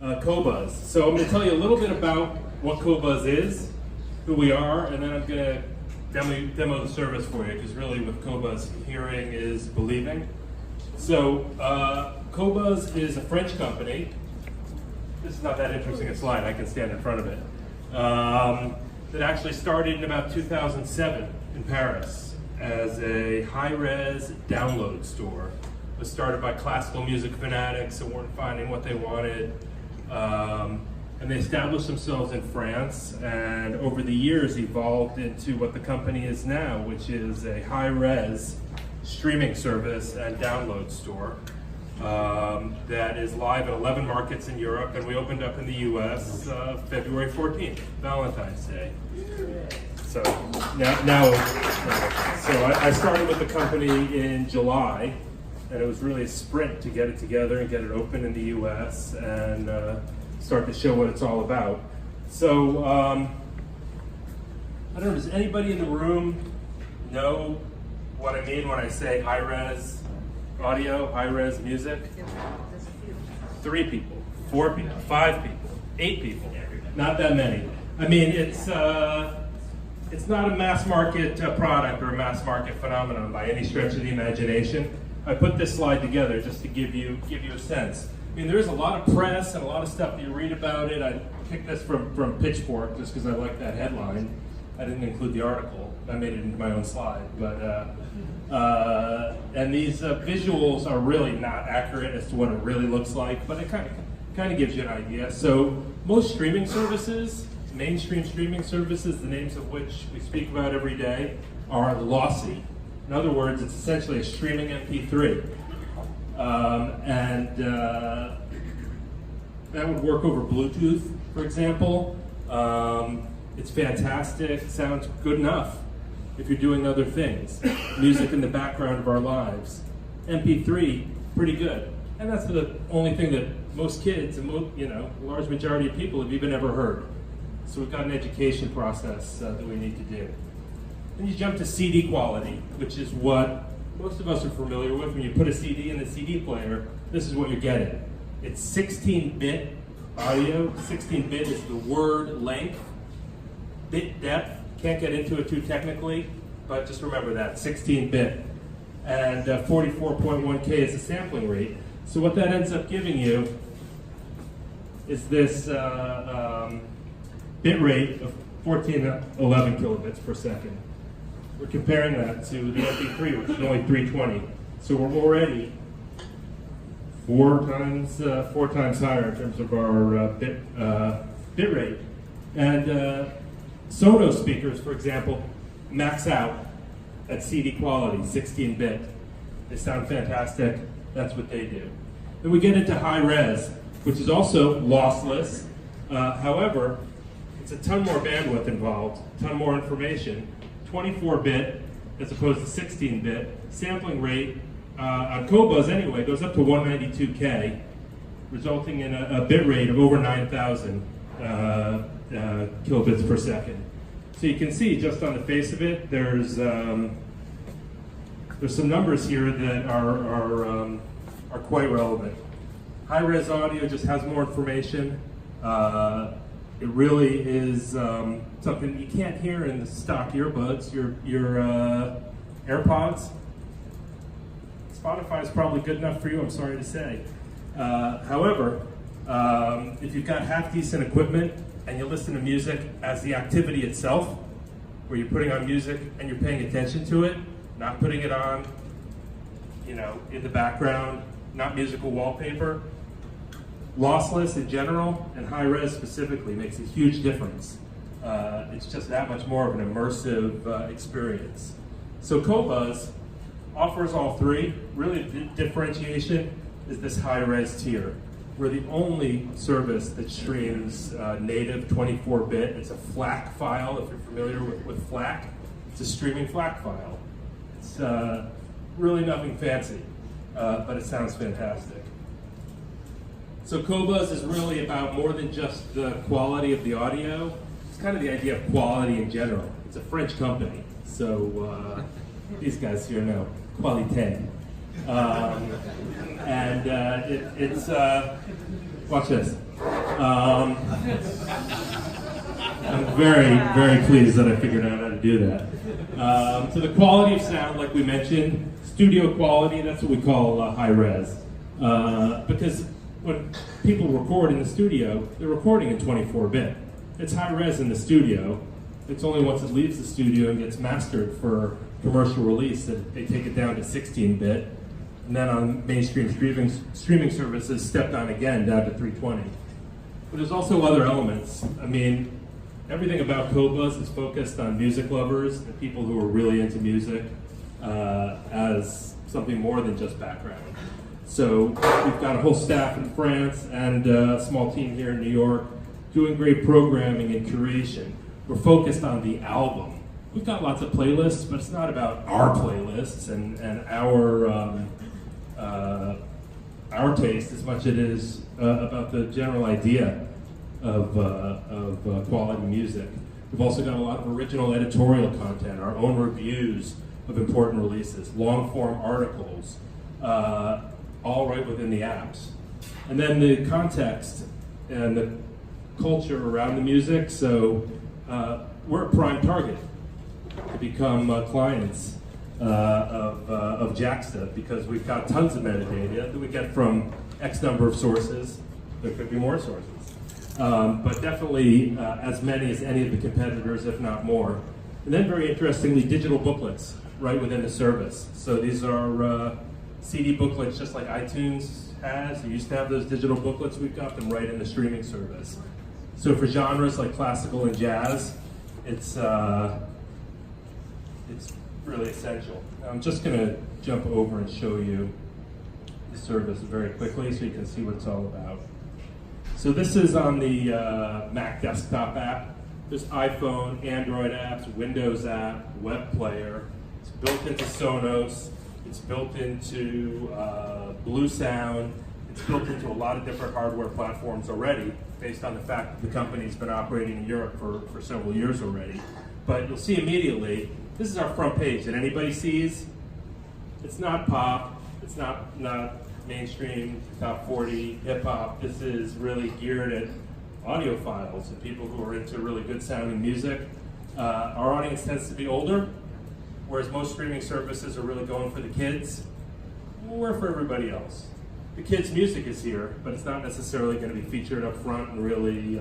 Qobuz. So I'm going to tell you a little bit about what Qobuz is, who we are, and then I'm going to demo the service for you, because really with Qobuz, hearing is believing. So Qobuz is a French company. This is not that interesting a slide, I can stand in front of it. That actually started in about 2007 in Paris as a high-res download store. It was started by classical music fanatics who weren't finding what they wanted. And they established themselves in France, and over the years evolved into what the company is now, which is a high-res streaming service and download store that is live in 11 markets in Europe, and we opened up in the US February 14th, Valentine's Day. So I started with the company in July, and it was really a sprint to get it together and get it open in the US and start to show what it's all about. So, I don't know, does anybody in the room know what I mean when I say high-res audio, high-res music? 3 people, 4 people, 5 people, 8 people, not that many. I mean, it's not a mass market product or a mass market phenomenon by any stretch of the imagination. I put this slide together just to give you a sense. I mean, there's a lot of press and a lot of stuff that you read about it. I picked this from Pitchfork just because I like that headline. I didn't include the article. I made it into my own slide. But and these visuals are really not accurate as to what it really looks like, but it kind of gives you an idea. So most streaming services, mainstream streaming services, the names of which we speak about every day, are lossy. In other words, it's essentially a streaming MP3. That would work over Bluetooth, for example. It's fantastic, sounds good enough if you're doing other things. Music in the background of our lives. MP3, pretty good. And that's the only thing that most kids and a large majority of people have even ever heard. So we've got an education process that we need to do. Then you jump to CD quality, which is what most of us are familiar with. When you put a CD in the CD player, this is what you're getting. It's 16-bit audio. 16-bit is the word length. Bit depth, can't get into it too technically, but just remember that, 16-bit. And 44.1K is the sampling rate. So what that ends up giving you is this bit rate of 1411 kilobits per second. We're comparing that to the MP3, which is only 320. So we're already four times higher in terms of our bit rate. And Sonos speakers, for example, max out at CD quality, 16-bit. They sound fantastic. That's what they do. Then we get into high res, which is also lossless. However, it's a ton more bandwidth involved, a ton more information. 24-bit as opposed to 16-bit. Sampling rate on Qobuz anyway goes up to 192K, resulting in a bit rate of over 9,000 kilobits per second. So you can see just on the face of it, there's some numbers here that are quite relevant. High-res audio just has more information. It really is something you can't hear in the stock earbuds, your AirPods. Spotify is probably good enough for you, I'm sorry to say. However, if you've got half-decent equipment and you listen to music as the activity itself, where you're putting on music and you're paying attention to it, not putting it on, in the background, not musical wallpaper, lossless in general and high-res specifically makes a huge difference. It's just that much more of an immersive experience. So Qobuz offers all three. Really, the differentiation is this high-res tier. We're the only service that streams native 24-bit. It's a FLAC file, if you're familiar with FLAC. It's a streaming FLAC file. It's really nothing fancy, but it sounds fantastic. So Qobuz is really about more than just the quality of the audio. It's kind of the idea of quality in general. It's a French company, so these guys here know qualité. It's Watch this. I'm very, very pleased that I figured out how to do that. So the quality of sound, like we mentioned, studio quality, that's what we call high res. Because when people record in the studio, they're recording in 24-bit. It's high res in the studio. It's only once it leaves the studio and gets mastered for commercial release that they take it down to 16-bit. And then on mainstream streaming services, stepped on again down to 320. But there's also other elements. I mean, everything about Qobuz is focused on music lovers and people who are really into music as something more than just background. So we've got a whole staff in France and a small team here in New York doing great programming and curation. We're focused on the album. We've got lots of playlists, but it's not about our playlists and our taste as much as it is about the general idea of quality music. We've also got a lot of original editorial content, our own reviews of important releases, long-form articles, all right within the apps. And then the context and the culture around the music, so we're a prime target to become clients of Jacksta because we've got tons of metadata that we get from X number of sources. There could be more sources. But definitely as many as any of the competitors, if not more. And then very interestingly, digital booklets right within the service. So these are CD booklets just like iTunes has. You used to have those digital booklets. We've got them right in the streaming service. So for genres like classical and jazz, it's really essential. I'm just going to jump over and show you the service very quickly so you can see what it's all about. So this is on the Mac desktop app. There's iPhone, Android apps, Windows app, web player. It's built into Sonos. It's built into Blue Sound. It's built into a lot of different hardware platforms already, based on the fact that the company's been operating in Europe for several years already. But you'll see immediately, this is our front page that anybody sees. It's not pop. It's not mainstream, top 40, hip hop. This is really geared at audiophiles and people who are into really good sounding music. Our audience tends to be older, whereas most streaming services are really going for the kids. We're for everybody else. The kids' music is here, but it's not necessarily going to be featured up front and really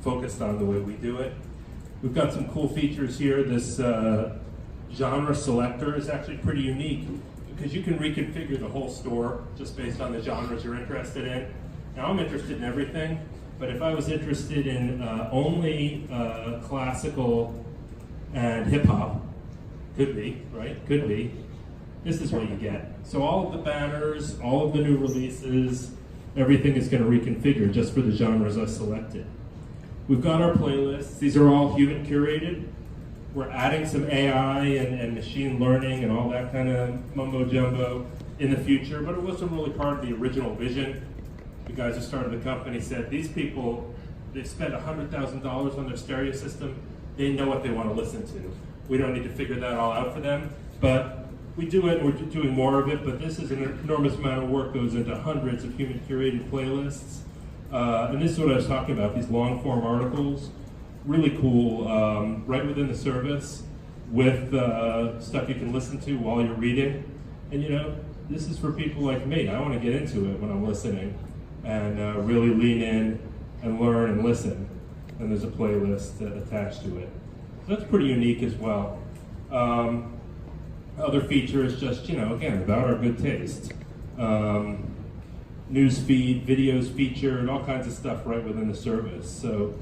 focused on the way we do it. We've got some cool features here. This genre selector is actually pretty unique because you can reconfigure the whole store just based on the genres you're interested in. Now I'm interested in everything, but if I was interested in only classical and hip hop, could be, right? Could be. This is what you get. So all of the banners, all of the new releases, everything is going to reconfigure just for the genres I selected. We've got our playlists. These are all human curated. We're adding some AI and machine learning and all that kind of mumbo jumbo in the future, but it wasn't really part of the original vision. The guys who started the company said, these people, they've spent $100,000 on their stereo system. They know what they want to listen to. We don't need to figure that all out for them, but we do it, and we're doing more of it, but this is an enormous amount of work goes into hundreds of human curated playlists. And this is what I was talking about, these long form articles. Really cool, right within the service with stuff you can listen to while you're reading. And you know, this is for people like me. I want to get into it when I'm listening and really lean in and learn and listen. And there's a playlist attached to it. So that's pretty unique as well. Other feature is just, you know, again, about our good taste. News feed, videos featured, all kinds of stuff right within the service. So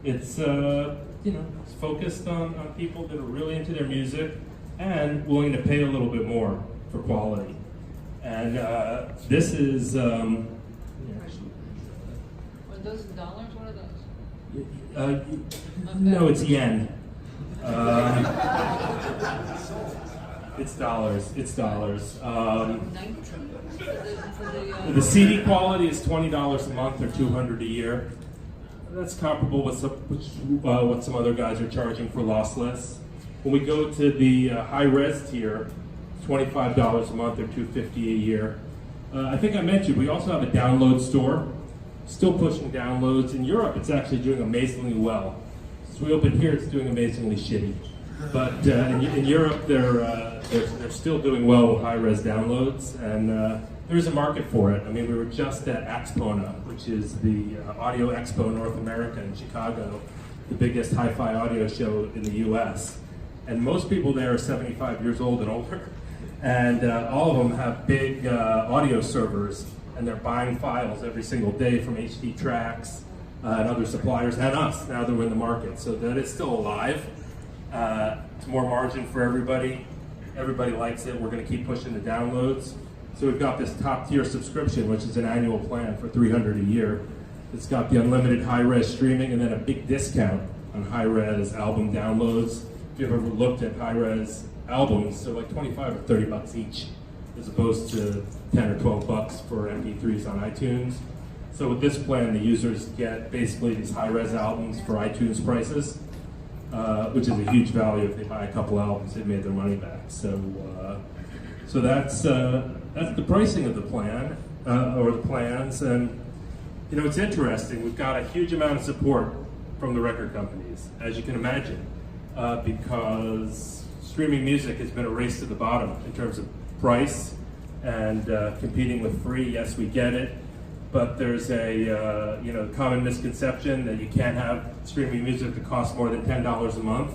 it's, you know, it's focused on people that are really into their music and willing to pay a little bit more for quality. And this is, Are those dollars? What are those? No, it's yen. It's dollars. It's dollars. The CD quality is $20 a month or $200 a year. That's comparable with what some other guys are charging for lossless. When we go to the high res tier, $25 a month or $250 a year. I think I mentioned we also have a download store, still pushing downloads. In Europe, it's actually doing amazingly well. Since we opened here, it's doing amazingly shitty. But in Europe, they're still doing well with high-res downloads, and there's a market for it. I mean, we were just at Axpona, which is the Audio Expo North America in Chicago, the biggest hi-fi audio show in the U.S. And most people there are 75 years old and older, and all of them have big audio servers, and they're buying files every single day from HD Tracks and other suppliers, and us, now that we're in the market. So that it's still alive. It's more margin for everybody. Everybody likes it. We're going to keep pushing the downloads. So we've got this top tier subscription, which is an annual plan for $300 a year. It's got the unlimited high-res streaming and then a big discount on high-res album downloads. If you've ever looked at high-res albums, they're like 25 or 30 bucks each, as opposed to 10 or 12 bucks for MP3s on iTunes. So with this plan, the users get basically these high-res albums for iTunes prices, which is a huge value. If they buy a couple albums, they've made their money back. So that's the pricing of the plan, or the plans. And you know, it's interesting. We've got a huge amount of support from the record companies, as you can imagine, because streaming music has been a race to the bottom in terms of price and competing with free. Yes, we get it. But there's a common misconception that you can't have streaming music that costs more than $10 a month,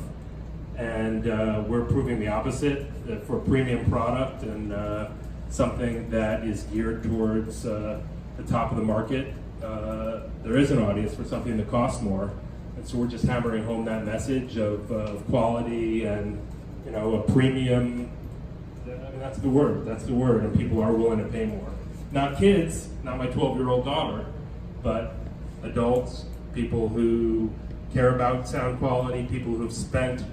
and we're proving the opposite. That for a premium product and something that is geared towards the top of the market, there is an audience for something that costs more, and so we're just hammering home that message of quality and a premium. I mean, that's the word. That's the word, and people are willing to pay more. Not kids, not my 12-year-old daughter, but adults, people who care about sound quality, people who've spent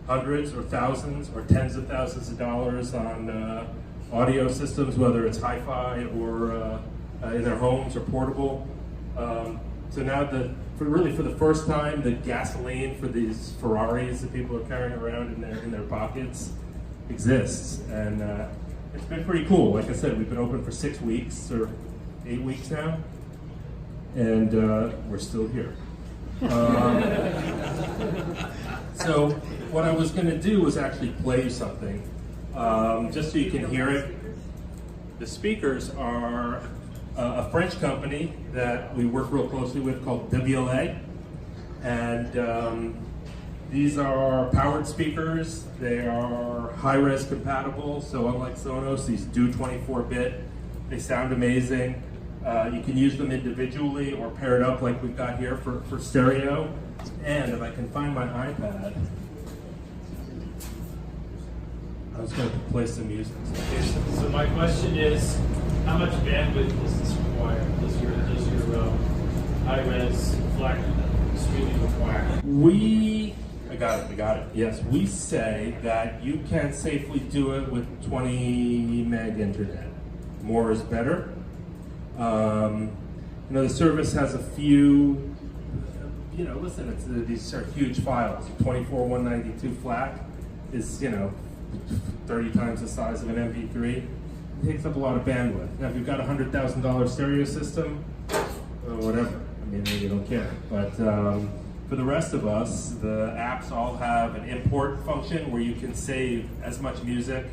hundreds or thousands or tens of thousands of dollars on audio systems, whether it's hi-fi or in their homes or portable. So now, for the first time, the gasoline for these Ferraris that people are carrying around in their pockets exists, and it's been pretty cool. Like I said, we've been open for 6 weeks or 8 weeks now, and we're still here. So what I was going to do was actually play you something, just so you can hear it. The speakers are a French company that we work real closely with called WLA, and these are powered speakers. They are high-res compatible, so unlike Sonos, these do 24-bit. They sound amazing. You can use them individually or pair it up like we've got here for stereo. And if I can find my iPad, I was going to play some music. Okay, so my question is, how much bandwidth does this require? Does your high-res FLAC streaming require? I got it. Yes, we say that you can safely do it with 20 meg internet. More is better. The service has a few, listen, these are huge files. 192 FLAC is, 30 times the size of an MP3. It takes up a lot of bandwidth. Now, if you've got a $100,000 stereo system, whatever. I mean, maybe you don't care. But for the rest of us, the apps all have an import function where you can save as much music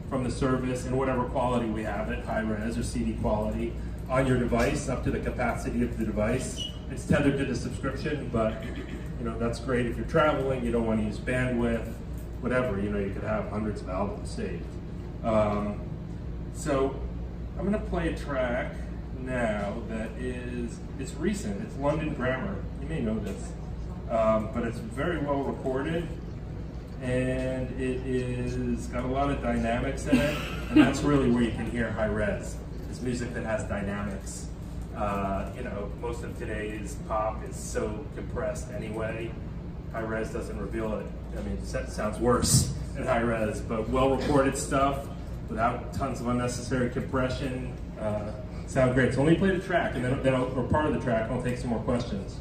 from the service in whatever quality we have it, high-res or CD quality, on your device, up to the capacity of the device. It's tethered to the subscription, but that's great if you're traveling, you don't want to use bandwidth, whatever, you could have hundreds of albums saved. So I'm going to play a track now that it's recent. It's London Grammar. You may know this. But it's very well recorded, and it is got a lot of dynamics in it, and that's really where you can hear high res. It's music that has dynamics. Most of today's pop is so compressed anyway. High res doesn't reveal it. I mean, it sounds worse than high res, but well recorded stuff without tons of unnecessary compression. Sound great. So let me play the track, and then or part of the track, I'll take some more questions.